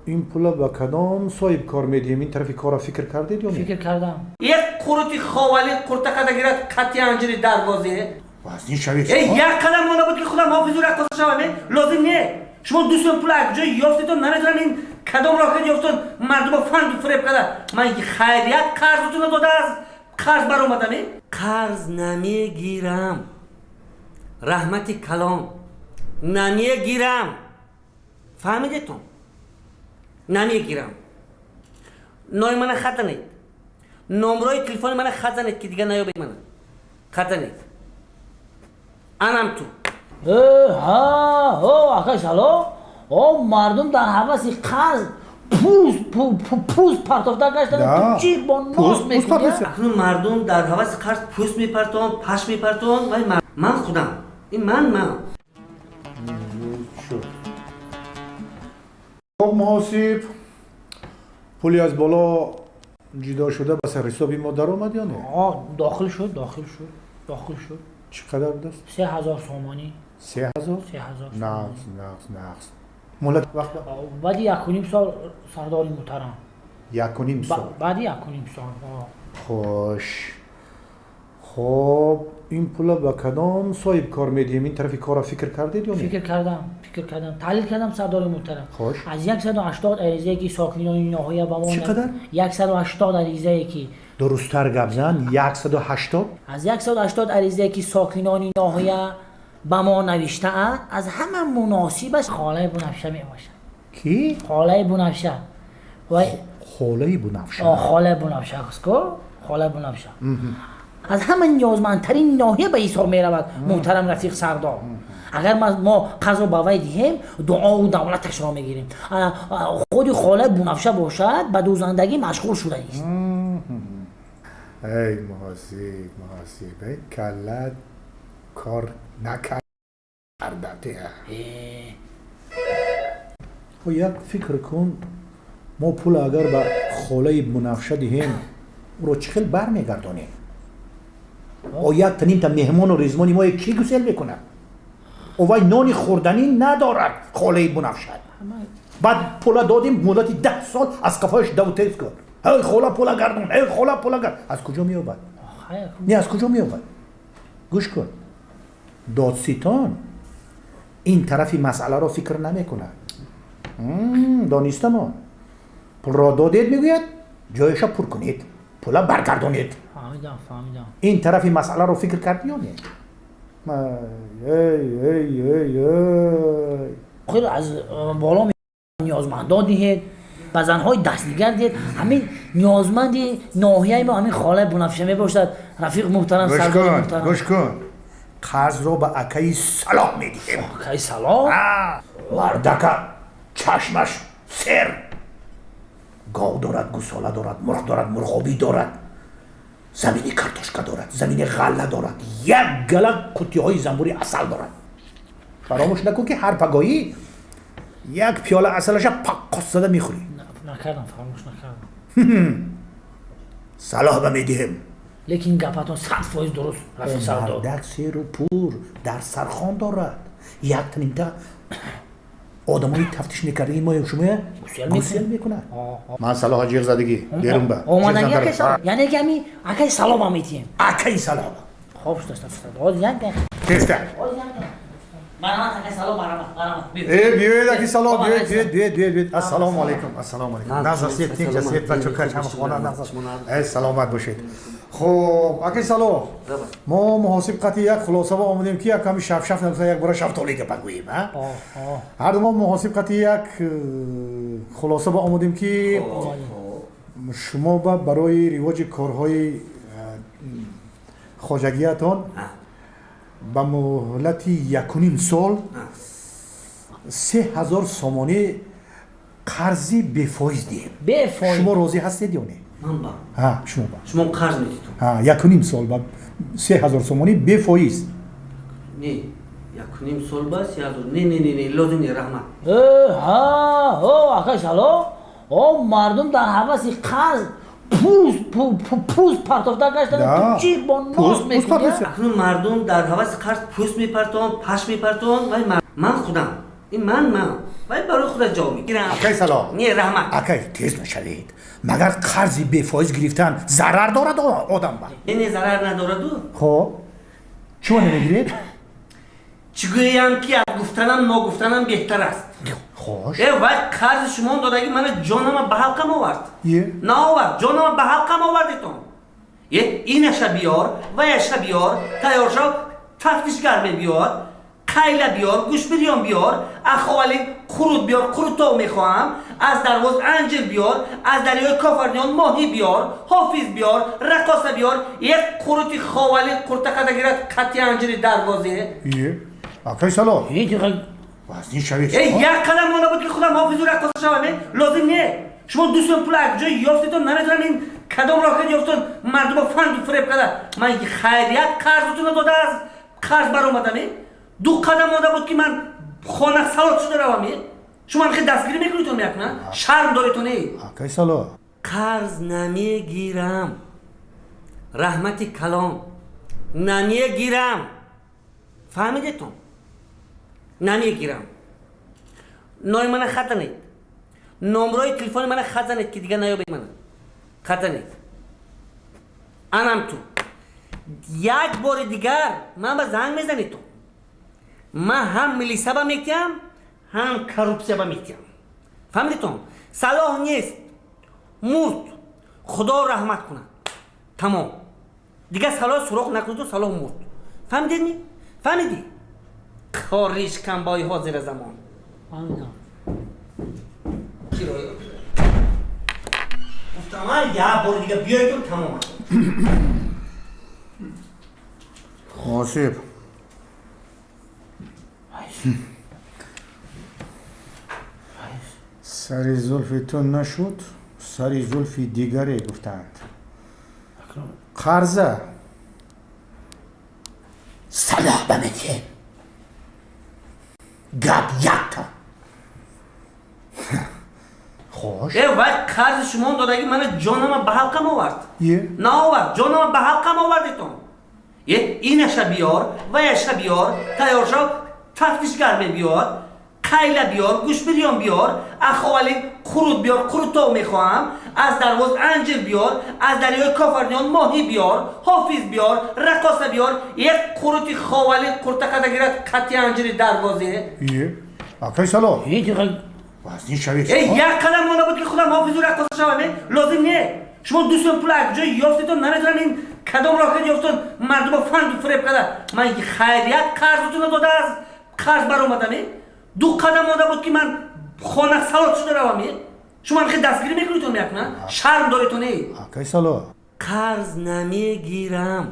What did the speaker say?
این پولا با کدام صاحب کار میدیم؟ این طرفی کارا فکر کردید یا نه؟ فکر کردم. یک قروتی خوالی قرطه کده گیرد کتی انجری دروازه. وزنی شوید یک قدم مانده بود که خودم حافظی را کاسه شوامه لازم نه. شما دوستان پول از جای یافتیتون نمیدونم این کدام راه یافتون مردم فند فریب کده. من خیریت قرضتون داده از قرض بر اومدم. قرض نمیگیرم. رحمت کلام نمیگیرم. فهمیدتون؟ نمیگیرم. نام من خط نید. نمره تلفن من خط نید که دیگه نیابید من. خط نید. انم تو. آقای سلام. مردم در حواس قرض پوست پرتافته گشتن. تو چی با ناس میکنی؟ اکنون مردم در حواس قرض پوست میپرتون، پش میپرتون و من خودم. این من. خب محاسب پولی از بالا جدا شده به سر حسابی ما در اومد یا نه؟ داخل شد. چقدر دست؟ 3000 سومانی. 3000 نقص مولد وقت بعد 1.5 سال سرداری محترم. 1.5 سال بعد 1.5 سال. خوش. خب این پولا با کدام صاحب کار میدیم؟ این طرفی کارا فکر کردید یا نه؟ فکر کردم تحلیل کردم سردار محترم. خوش. از 180 عریضه که ساکنان این ناحیه به ما چقدر؟ 180 عریضه که درست‌تر گپ زن 180 از 180 عریضه که ساکنان این ناحیه به ما نوشته اند از همه مناسبش خاله بنفشه می باشد. کی؟ خاله بنفشه و خاله بنفشه. خاله بنفشه خاله بنفشه از همه نیازمندترین ناحیه به حساب می رود محترم رفیق سردار. اگر ما قرض به وی دهیم دعا و دولتش را میگیریم. خود خاله بنفشه باشد به دوزندگی مشغول شده است. ای محاسب کلت کار نکردته. خب یک فکر کن ما پول اگر به خاله بنفشه دهیم او را چه خیلی برمیگردانیم؟ او یک تنین تا مهمان و ریزمانی ما کی گسل میکنه؟ او وای نانی خوردنی ندارد خاله بنفشه. بعد پولا دادیم مدتی 10 سال از کفایش دو تیز کرد. ای خاله پولا گردون، ای خاله پولا گردون. از کجا میابد؟ نه از کجا میابد؟ گوش کن. دادستان این طرفی مسئله را فکر نمیکنه. دانستم پول را دادید میگوید جایش پر کنید پولا برگردونید. فهمیدم. این طرفی مسئله را فکر کردی یا نه؟ خیلی از بالا نیازمندان دهید به زنهای دستنگر دهید. همین نیازمندی ناحیه ما همین خاله بنفشه می باشد. رفیق محترم سردار محترم. گوش کن قرض را به اکای صلاح میدیم. اکای صلاح؟ مردکه چشمش سر گاو دارد، گوساله دارد، مرغ دارد، مرغابی دارد، زمینی کارتوشکا دارد، زمینی غله دارد، یک گله کتی های زنبوری اصل دارد. فراموش نکن که هر پگاهی یک پیاله اصلش پقاس زده میخوری. نکردم فراموش نکردم. صلاح به میدیم. لیکن گپتون 100% درست رفیق سردار. مردک سیر و پور در سرخان دارد. یک تنیمتا آدمایی تفتیش میکرده این ماه شما گسل میکنه. من صلاح جیغ زدگی دیرم با اومدن یکی صلاح یعنی کمی اکای صلاح با میتیم. اکای صلاح خوبش داشت فرستاد. یعنی تسته برامت اکای صلاح برامت. بیاید اکی صلاح بیاید. السلام علیکم. نزدیک تین جسید بچه کچ هم خانه نزدیک. ای سلامت باشید. خب اکی صلاح ما محاسب قطعی یک خلاصه با آمدیم که یک کمی شف نمیشه یک برای شفتالی که بگوییم. هر دو ما محاسب قطعی یک خلاصه با آمدیم که شما برای رواج کارهای خواجگیتان با مهلت 1.5 سال 3000 سومانی قرضی بفایز دیم. شما راضی هستید یا نه؟ من با شما قرض میدید 1.5 سال با 3000 سومانی بفایز. نه 1.5 سال با 3000 نه لازم نیست رحمت. اکای سلام. مردم در حواس قرض پوست پرتافته گشتن. تو چی با ناس میکنی؟ اکنون مردم در حواس قرض پوست میپرتون، پش میپرتون و من خودم. این من ولی برای خودت جا میگیرم. اکای سلام. نه رحمت. اکای تیز نشوید. مگر قرضی بی فایز گرفتن ضرر دارد آدم با؟ نه ضرر نداره دو. خب چون نمیگیرید؟ چگویم که گفتنم نگفتنم بهتر است. خوش. ولی قرض شما دادگی من جانم به حلقم آورد. نه آورد. جانم به حلقم آوردتون. اینش بیار و یش بیار تیار شو تفتیشگر بیار قیله بیار گوش بریان بیار اخوالی قرود بیار قرود تو میخواهم از درواز انجیر بیار از دریای کافرنیان ماهی بیار حافظ بیار رقاصه بیار یک قروتی خوالی قرتقه گیرد قطی انجیر دروازه اکای سلام. وزنی شوید. یک قدم مانده بود که خودم حافظ و رقاصه شوم لازم نه. شما دوستان پول اگجا یافتیتون نمیدونم این کدام راه که یافتون مردم فند و فریب کرده. من خیریت قرضتون رو داده از قرض بر اومدم. دو قدم مانده بود که من خانه سالات شده روم. شما هم خیلی دستگیری میکنیتون میکنن شرم داریتون. اکای سلام. قرض نمیگیرم. رحمت کلام نمیگیرم. فهمیدتون؟ نمیگیرم. نوع من خط نید. نمرای تلفن من خط نید که دیگه نیابید من. خط نید. انم تو. یک بار دیگر من به زنگ میزنید تو. من هم ملیسه با میتیم هم کروپسه با میتیم. فهمیدتون؟ صلاح نیست. مرد. خدا رحمت کنه. تمام. دیگه صلاح سراغ نکنید و صلاح مرد. فهمیدی؟ فهمیدی؟ کاریش کن بای حاضر زمان. فهمیدم. کی رو گفتم من یه بار دیگه بیایتون تمام. آسیب. سری زلفی تو نشد سری زلفی دیگری گفتند. قرضه صلاح بمیده گب یک تا خوش. ولی قرض شما دادگی من جانم به حلقم آورد. نه آورد. جانم به حلقم آوردتون. اینش بیار و یش بیار تیار شو تفتیشگر بیار قیله بیار گوش بریان بیار اخوالی قرود بیار قرود تو میخواهم از درواز انجیر بیار از دریای کافرنیان ماهی بیار حافظ بیار رقاصه بیار یک قروتی خوالی قرتقه گیرد قطی انجیر دروازه. اکای سلام. وزنی شوید. یک قدم مانده بود که خودم حافظ و رقاصه شوم لازم نه. شما دوستان پول اگجا یافتیتون نمیدونم این کدام راه که یافتون مردم فند و فریب کرده. من خیریت قرضتون رو داده از قرض بر اومدم. دو قدم مانده بود که من خانه سالات شده روم. شما هم خیلی دستگیری میکنیتون میکنن شرم داریتون. اکای سلام. قرض نمیگیرم.